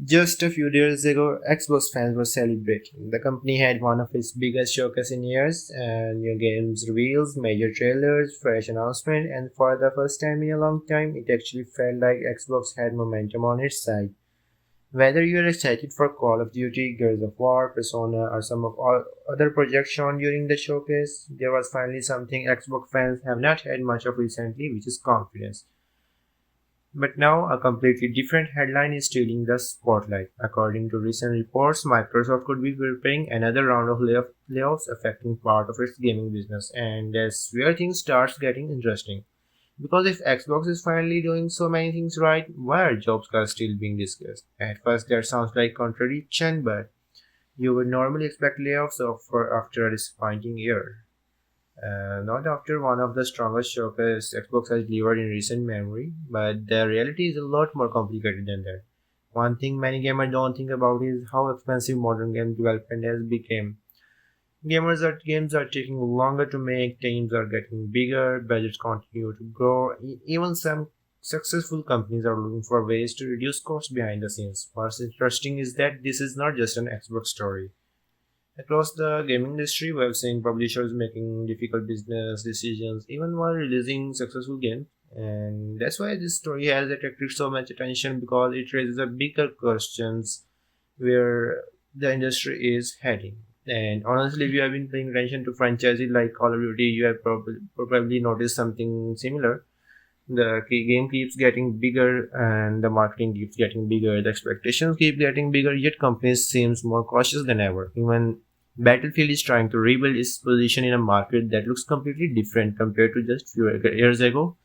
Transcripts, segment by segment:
Just a few days ago, Xbox fans were celebrating. The company had one of its biggest showcases in years, and new games reveals, major trailers, fresh announcement, and for the first time in a long time, it actually felt like Xbox had momentum on its side. Whether you're excited for Call of Duty, Gears of War, Persona, or some of all other projects shown during the showcase, there was finally something Xbox fans have not had much of recently, which is confidence. But now a completely different headline is stealing the spotlight. According to recent reports, Microsoft could be preparing another round of layoffs affecting part of its gaming business, and that's where things starts getting interesting. Because if Xbox is finally doing so many things right, why are jobs cuts still being discussed? At first, that sounds like contradiction, but you would normally expect layoffs after a disappointing year. Not after one of the strongest showcase Xbox has delivered in recent memory, but the reality is a lot more complicated than that. One thing many gamers don't think about is how expensive modern game development has become. Games are taking longer to make, teams are getting bigger, budgets continue to grow. Even some successful companies are looking for ways to reduce costs behind the scenes. What's interesting is that this is not just an Xbox story. Across the gaming industry, we have seen publishers making difficult business decisions even while releasing successful games. And that's why this story has attracted so much attention because it raises a bigger questions where the industry is heading. And honestly, if you have been paying attention to franchises like Call of Duty, you have probably noticed something similar. The game keeps getting bigger and the marketing keeps getting bigger. The expectations keep getting bigger, yet companies seems more cautious than ever. Even Battlefield is trying to rebuild its position in a market that looks completely different compared to just few years ago.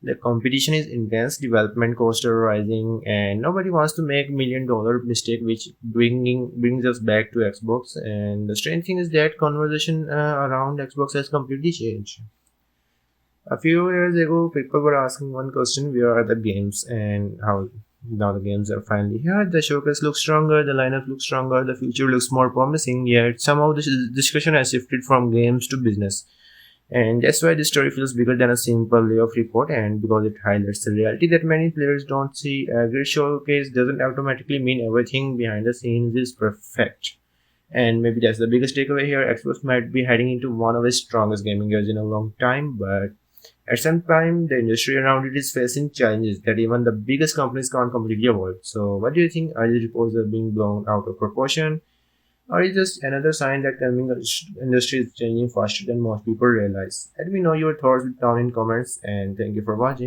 The competition is intense, development costs are rising, and nobody wants to make $1 million mistake, which brings us back to Xbox. And the strange thing is that conversation around Xbox has completely changed. A few years ago, people were asking one question: where are the games? And how now the games are finally here. The showcase looks stronger, the lineup looks stronger, the future looks more promising. Yet somehow this discussion has shifted from games to business. And that's why this story feels bigger than a simple layoff report, and because it highlights the reality that many players don't see. A great showcase doesn't automatically mean everything behind the scenes is perfect. And maybe that's the biggest takeaway here. Xbox might be heading into one of its strongest gaming years in a long time, but at some time, the industry around it is facing challenges that even the biggest companies can't completely avoid. So, what do you think? Are these reports are being blown out of proportion, or is just another sign that gaming industry is changing faster than most people realize? Let me know your thoughts down in comments, and thank you for watching.